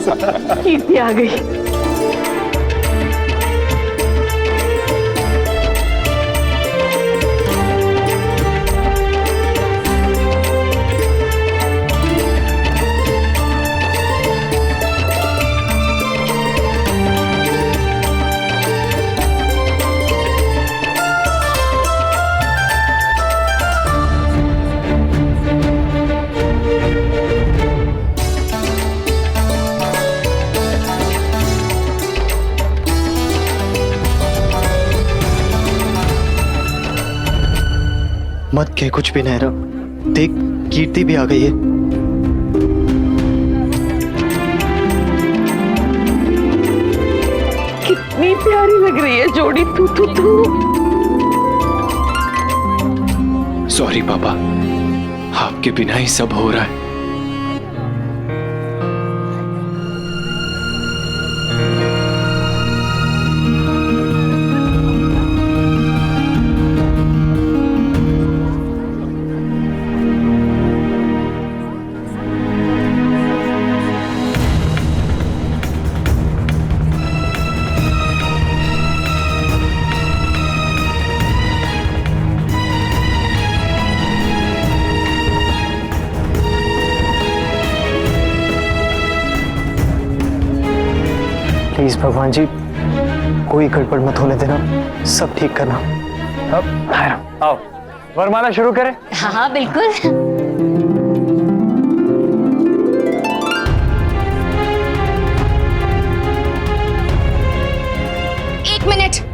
कीर्ति आ गई। मत कह कुछ भी नहरा, देख कीर्ति भी आ गई है। कितनी प्यारी लग रही है जोड़ी। तू सॉरी पापा, आपके बिना ही सब हो रहा है। प्लीज भगवान जी, कोई गड़बड़ मत होने देना, सब ठीक करना। अब आओ वरमाला शुरू करें। हाँ हाँ बिल्कुल। एक मिनट।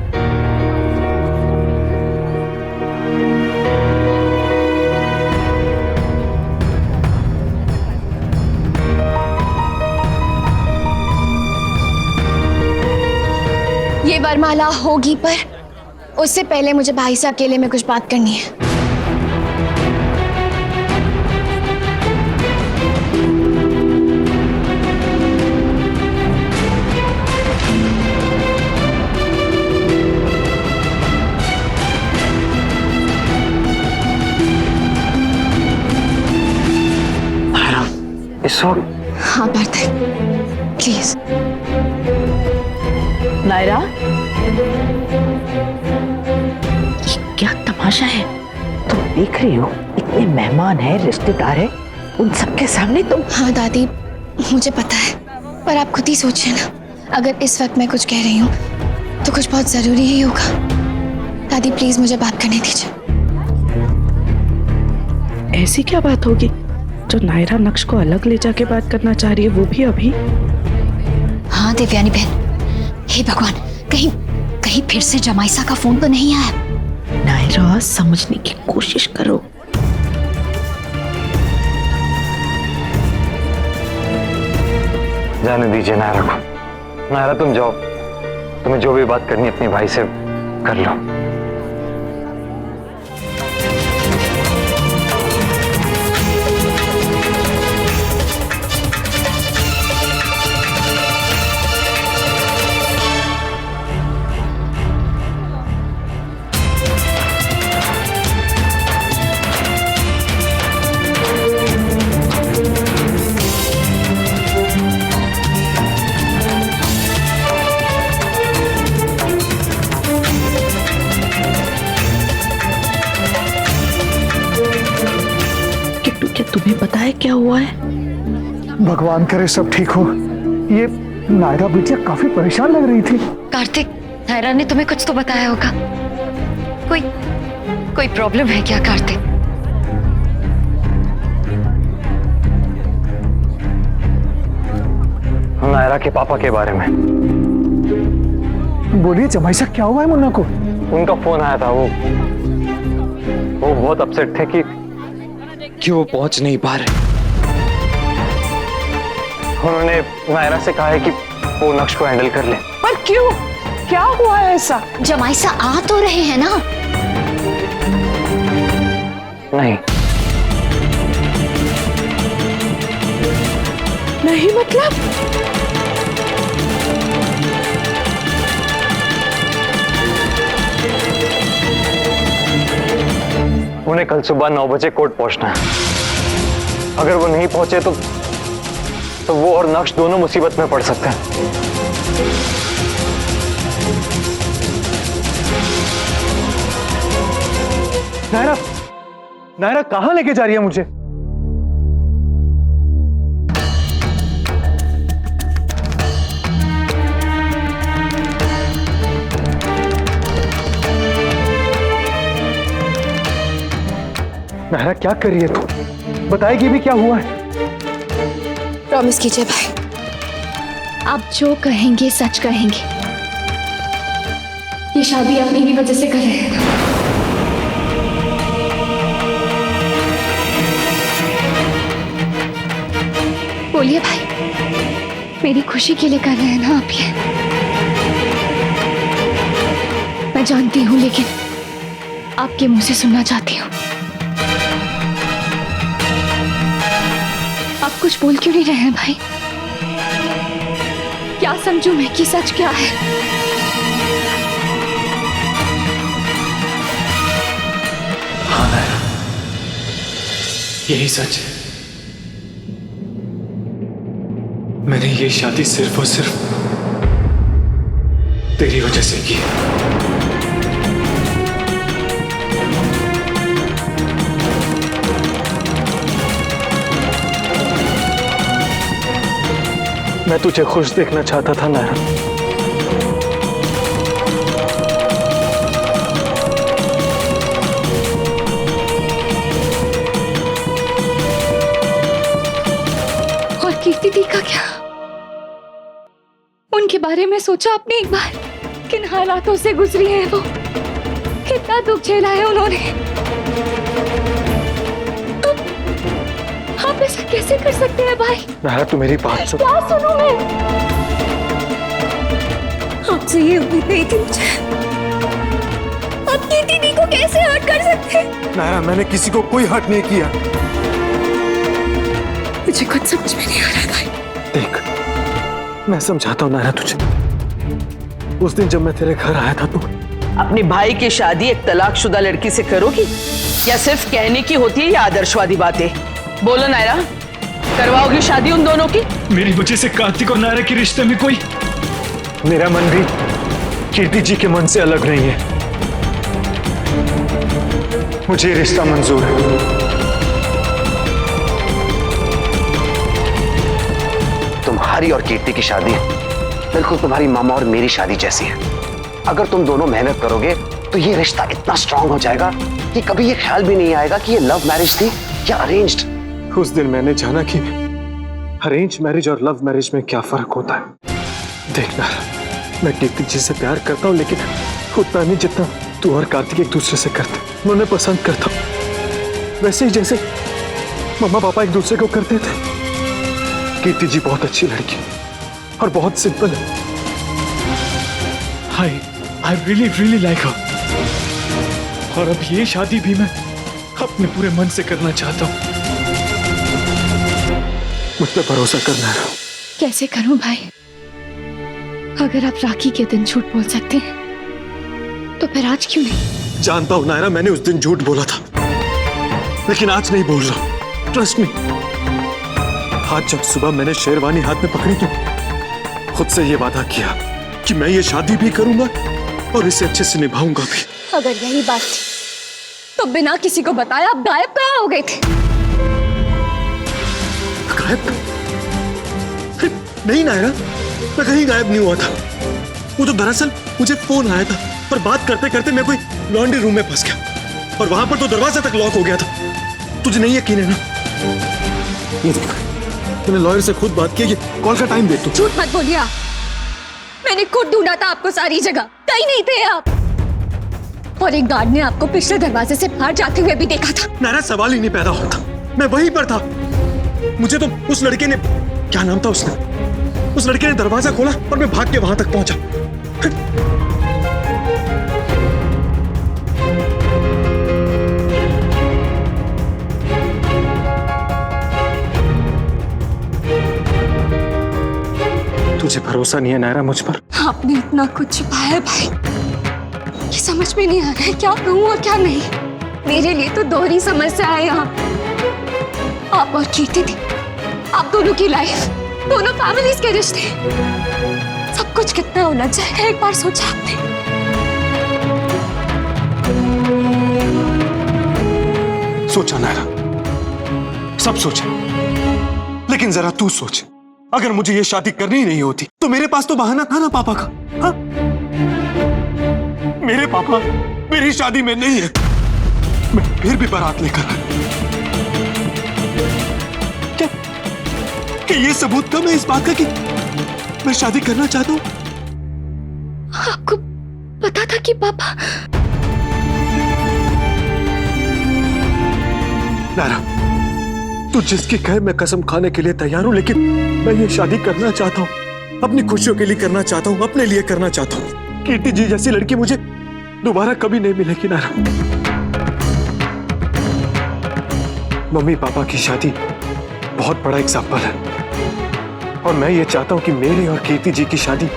ये वरमाला होगी, पर उससे पहले मुझे भाई से अकेले में कुछ बात करनी है। इस वक्त? हाँ पार्थक, प्लीज। नायरा, क्या तमाशा है? तुम देख रही हो, इतने मेहमान हैं, रिश्तेदार हैं, उन सबके सामने तुम। हाँ दादी, मुझे पता है, पर आप खुद ही सोचिए ना, अगर इस वक्त मैं कुछ कह रही हूँ तो कुछ बहुत जरूरी ही होगा। दादी प्लीज मुझे बात करने दीजिए। ऐसी क्या बात होगी जो नायरा नक्श को अलग ले जाके बात करना चाह रही है, वो भी अभी? हाँ देवयानी बहन, हे भगवान, कहीं कहीं फिर से जमाइसा का फोन तो नहीं आया? नायरा, समझने की कोशिश करो। जाने दीजिए नायरा को। नायरा तुम जाओ, तुम्हें जो भी बात करनी है अपने भाई से कर लो। तुम्हें पता है क्या हुआ है? भगवान करे सब ठीक हो। ये नायरा बिटिया काफी परेशान लग रही थी। कार्तिक, नायरा ने तुम्हें कुछ तो बताया होगा। कोई प्रॉब्लम है क्या कार्तिक? नायरा के पापा के बारे में। बोलिए जमाइसा, क्या हुआ है मुन्ना को? उनका फोन आया था, वो बहुत अपसेट थे कि क्यों पहुंच नहीं पा रहे। उन्होंने नायरा से कहा है कि वो नक्श को हैंडल कर ले। पर क्यों? क्या हुआ है ऐसा? जमाइसा आ तो रहे हैं ना? नहीं। नहीं मतलब? उन्हें कल सुबह 9 बजे कोर्ट पहुंचना है। अगर वो नहीं पहुंचे तो तो वो और नक्श दोनों मुसीबत में पड़ सकते हैं। नायरा, नायरा कहाँ लेके जा रही है मुझे? नायरा क्या कर रही है तू? बताएगी भी क्या हुआ है? प्रॉमिस कीजिए भाई, आप जो कहेंगे सच कहेंगे। ये शादी आप मेरी वजह से कर रहे हैं ना? बोलिए भाई, मेरी खुशी के लिए कर रहे हैं ना आप ये? मैं जानती हूं, लेकिन आपके मुंह से सुनना चाहती हूँ। आप कुछ बोल क्यों नहीं रहे हैं भाई? क्या समझूं मैं कि सच क्या है? हाँ नायरा, यही सच है। मैंने ये शादी सिर्फ और सिर्फ तेरी वजह से की है। मैं तुझे खुश देखना चाहता था नायरा। और कीर्ति दी का क्या? उनके बारे में सोचा आपने एक बार? किन हालातों से गुजरी है वो, कितना दुख झेला है उन्होंने। आप ऐसा कैसे कर सकते हैं भाई? नायरा तू मेरी बात सुन। क्या सुनूं मैं? आपसे ये उम्मीद नहीं थी मुझे। आप कीर्ति दी को कैसे हर्ट कर सकते हैं? नायरा मैंने किसी को कोई हर्ट नहीं किया। मुझे कुछ समझ में नहीं आ रहा भाई। देख, मैं समझाता हूँ नायरा तुझे। उस दिन जब मैं तेरे घर आया था तू अपने भाई की शादी एक तलाकशुदा लड़की से करोगी, या सिर्फ कहने की होती है ये आदर्शवादी बातें? बोलो नायरा, करवाओगी शादी उन दोनों की? मेरी वजह से कार्तिक और नायरा के रिश्ते में कोई मेरा मन भी कीर्ति जी के मन से अलग नहीं है। मुझे रिश्ता मंजूर है। तुम्हारी और कीर्ति की शादी बिल्कुल तुम्हारी मामा और मेरी शादी जैसी है। अगर तुम दोनों मेहनत करोगे तो ये रिश्ता इतना स्ट्रांग हो जाएगा कि कभी ये ख्याल भी नहीं आएगा कि ये लव मैरिज थी या अरेंज्ड। उस दिन मैंने जाना कि अरेंज मैरिज और लव मैरिज में क्या फर्क होता है। देखना, मैं कीर्ति जी से प्यार करता हूँ, लेकिन उतना नहीं जितना तू और कार्तिक एक दूसरे से करते। मैं उन्हें पसंद करता हूँ वैसे ही जैसे मम्मा पापा एक दूसरे को करते थे। कीर्ति जी बहुत अच्छी लड़की और बहुत सिंपल है। I really really like her। और अब ये शादी भी मैं अपने पूरे मन से करना चाहता हूँ। मुझ पर भरोसा करना है। कैसे करूं भाई? अगर आप राखी के दिन झूठ बोल सकते हैं तो फिर आज क्यों नहीं? जानता हूं नायरा, मैंने उस दिन झूठ बोला था, लेकिन आज नहीं बोल रहा। Trust me. आज जब सुबह मैंने शेरवानी हाथ में पकड़ी तो खुद से ये वादा किया कि मैं ये शादी भी करूंगा और इसे अच्छे से निभाऊंगा भी। अगर यही बात थी तो बिना किसी को बताया आप गायब कहाँ हो गए थे? गायब? नहीं नायरा, मैं कहीं गायब नहीं हुआ था। वो तो दरअसल मुझे फोन आया था और बात करते करते मैं कोई लॉन्ड्री रूम में फंस गया और वहां पर तो दरवाजा तक लॉक हो गया था। तुझे नहीं यकीन है ना? ये देख, तूने लॉयर से खुद बात की। ये कॉल का टाइम देख तू। झूठ मत बोलिए आप। मैंने खुद ढूंढा था आपको सारी जगह, कहीं नहीं थे आप। और एक गार्ड ने आपको पिछले दरवाजे से बाहर जाते हुए भी देखा था। नायरा सवाल ही नहीं पैदा होता, मैं वहीं पर था। मुझे तो उस लड़के ने, क्या नाम था उसने, उस लड़के ने दरवाजा खोला और मैं भाग के वहां तक पहुंचा। तुझे भरोसा नहीं है नायरा मुझ पर? आपने इतना कुछ छुपाया है भाई, ये समझ में नहीं आ रहा है क्या कहूँ और क्या नहीं। मेरे लिए तो दोहरी समस्या है यहाँ, आप और कीर्ति थी। आप दोनों की लाइफ दोनों फैमिलीज के रिश्ते, सब कुछ कितना होना चाहिए एक बार सोचा आपने? सोचा नायरा, सब सोचा, लेकिन जरा तू सोच, अगर मुझे ये शादी करनी नहीं होती तो मेरे पास तो बहाना था ना पापा का। हाँ? मेरे पापा मेरी शादी में नहीं है, मैं फिर भी बारात लेकर आया। क्या ये सबूत कम है इस बात का कि मैं शादी करना चाहता हूं? आपको पता था कि पापा? नायरा, तू जिसकी कहे मैं कसम खाने के लिए तैयार हूं, लेकिन मैं ये शादी करना चाहता हूं, अपनी खुशियों के लिए करना चाहता हूं, अपने लिए करना चाहता हूं। कीर्ति जी जैसी लड़की मुझे दोबारा कभी नहीं मिलेगी नायरा। मम्मी पापा की शादी बहुत बड़ा एग्जाम्पल है, और मैं ये चाहता हूं कि मेरी और कीर्ति जी की शादी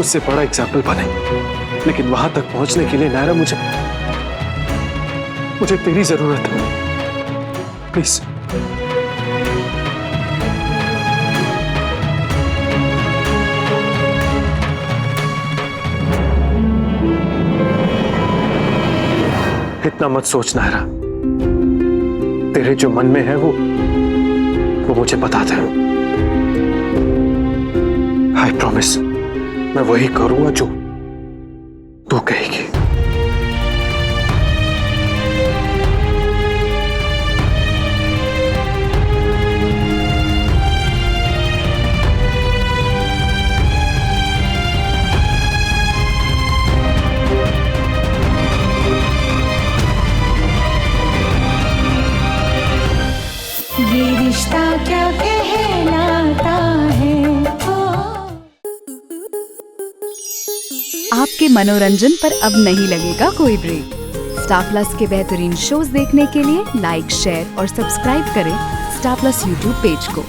उससे बड़ा एग्जाम्पल बने। लेकिन वहां तक पहुंचने के लिए नायरा मुझे तेरी जरूरत है। प्लीज इतना मत सोच नायरा, तेरे जो मन में है वो मुझे बता दे। आई प्रॉमिस, मैं वही करूंगा जो तू कहेगी। ये रिश्ता क्या कहलाता है। आपके मनोरंजन पर अब नहीं लगेगा कोई ब्रेक। स्टार प्लस के बेहतरीन शोज देखने के लिए लाइक, शेयर और सब्सक्राइब करें स्टार प्लस यूट्यूब पेज को।